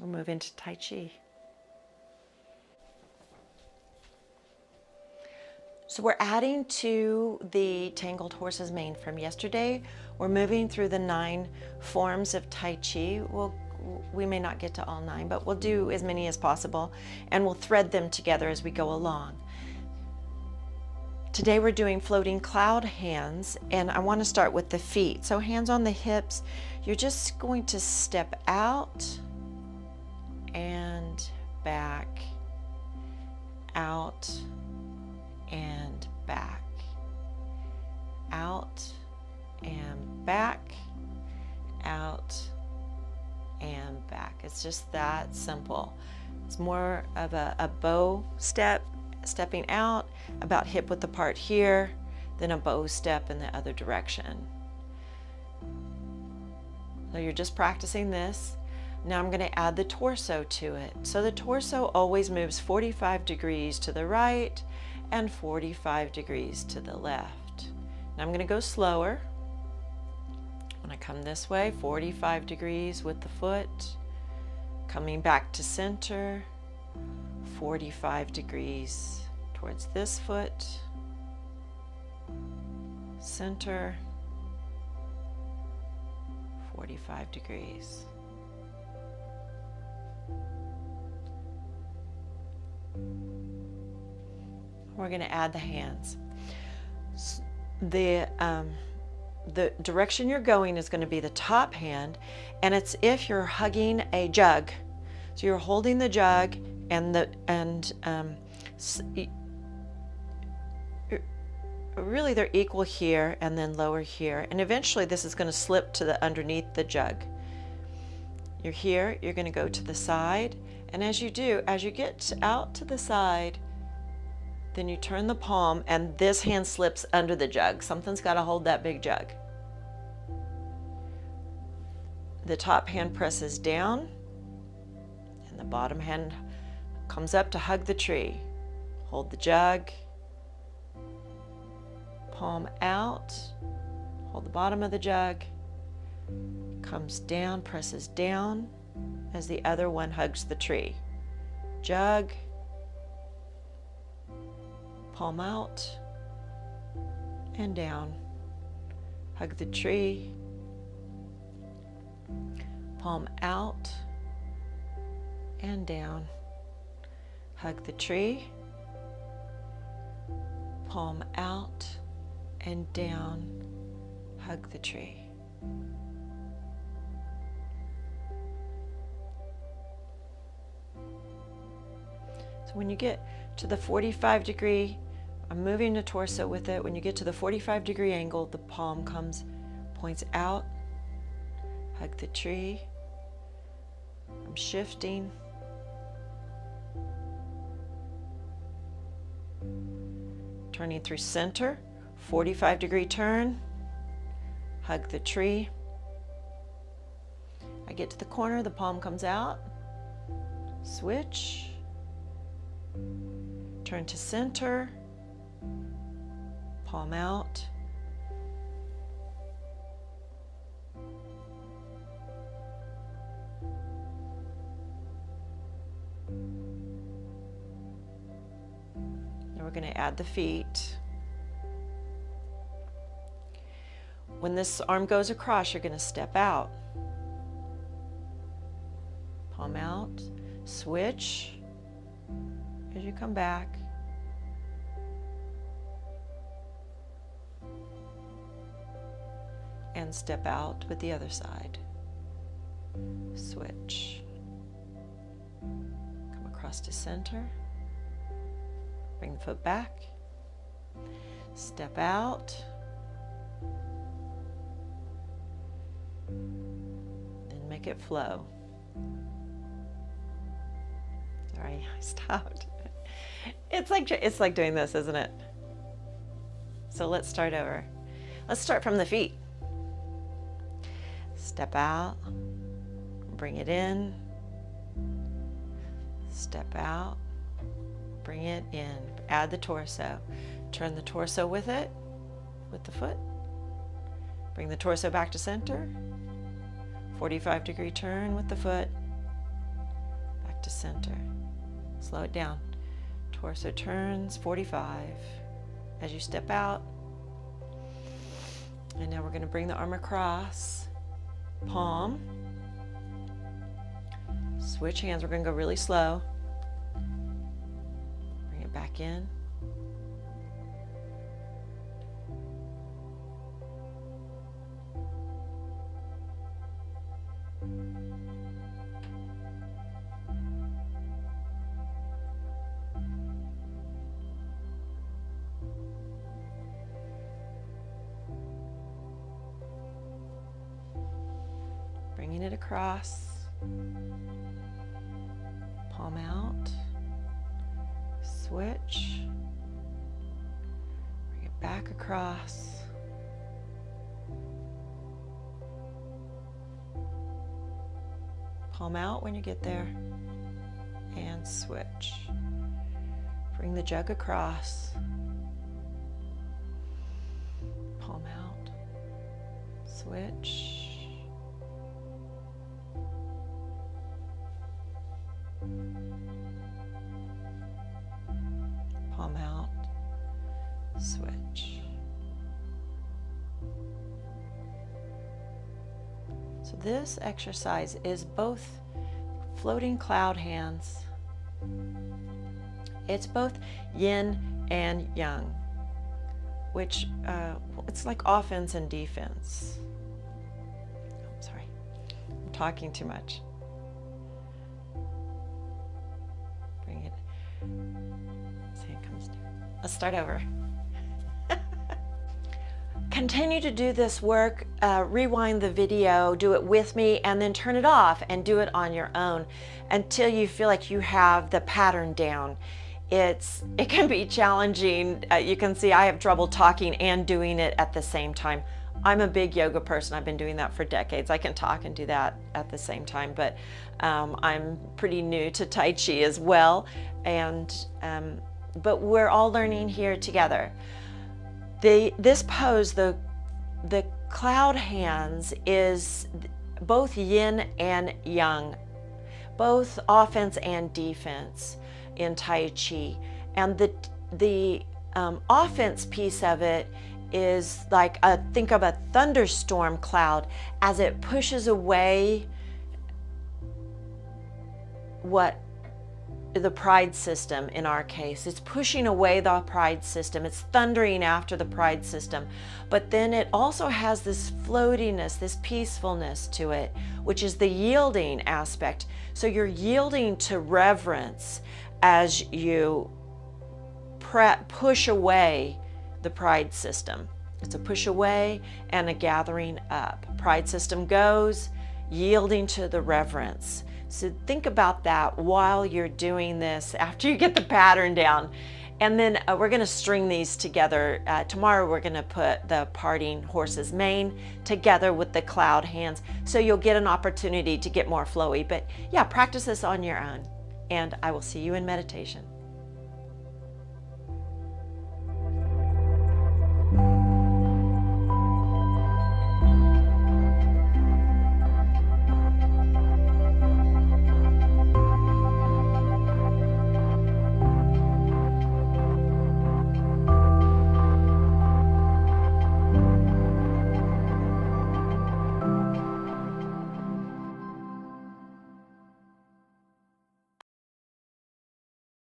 We'll move into Tai Chi. So we're adding to the Tangled Horse's mane from yesterday. We're moving through the 9 forms of Tai Chi. We may not get to all 9, but we'll do as many as possible, and we'll thread them together as we go along. Today we're doing floating cloud hands, and I want to start with the feet. So hands on the hips, you're just going to step out and back, out and back, out and back, out and back. It's just that simple. It's more of a bow step, stepping out, about hip width apart here, then a bow step in the other direction. So you're just practicing this. Now I'm going to add the torso to it. So the torso always moves 45 degrees to the right and 45 degrees to the left. Now I'm going to go slower. When I come this way, 45 degrees with the foot, coming back to center, 45 degrees towards this foot, center, 45 degrees. We're going to add the hands. The direction you're going is going to be the top hand, and it's if you're hugging a jug. So you're holding the jug, and really they're equal here and then lower here, and eventually this is going to slip to the underneath the jug. You're here, you're going to go to the side, and as you do, as you get out to the side, then you turn the palm and this hand slips under the jug. Something's got to hold that big jug. The top hand presses down and the bottom hand comes up to hug the tree. Hold the jug, palm out, hold the bottom of the jug, comes down, presses down as the other one hugs the tree. Jug, palm out and down, hug the tree, palm out and down, hug the tree, palm out and down, hug the tree. So when you get to the 45 degree, I'm moving the torso with it. When you get to the 45 degree angle, the palm points out, hug the tree. I'm shifting. Turning through center, 45 degree turn, hug the tree. I get to the corner, the palm comes out, switch, turn to center, palm out, now we're going to add the feet. When this arm goes across, you're going to step out, palm out, switch as you come back, and step out with the other side. Switch. Come across to center. Bring the foot back. Step out. Then make it flow. Sorry, I stopped. It's like doing this, isn't it? So let's start over. Let's start from the feet. Step out, bring it in, step out, bring it in, add the torso, turn the torso with it, with the foot, bring the torso back to center, 45 degree turn with the foot, back to center. Slow it down. Torso turns 45 as you step out. And now we're going to bring the arm across, palm, switch hands. We're going to go really slow. Bring it back in. Bringing it across, palm out, switch, bring it back across, palm out when you get there, and switch. Bring the jug across, palm out, switch. Palm out, switch. So this exercise is both floating cloud hands. It's both yin and yang, which it's like offense and defense. Oh, sorry, I'm talking too much. Bring it. Let's start over. Continue to do this work, rewind the video, do it with me, and then turn it off and do it on your own until you feel like you have the pattern down. It can be challenging. You can see I have trouble talking and doing it at the same time. I'm a big yoga person. I've been doing that for decades. I can talk and do that at the same time, but I'm pretty new to Tai Chi as well. But we're all learning here together. This pose, the cloud hands, is both yin and yang, both offense and defense in Tai Chi. And the offense piece of it is like think of a thunderstorm cloud as it pushes away the pride system. In our case, it's pushing away the pride system. It's thundering after the pride system, but then it also has this floatiness, this peacefulness to it, which is the yielding aspect. So you're yielding to reverence as you push away the pride system. It's a push away and a gathering up. Pride system goes, yielding to the reverence. So think about that while you're doing this, after you get the pattern down. And then we're going to string these together. Tomorrow we're going to put the parting horse's mane together with the cloud hands, so you'll get an opportunity to get more flowy. But yeah, practice this on your own, and I will see you in meditation.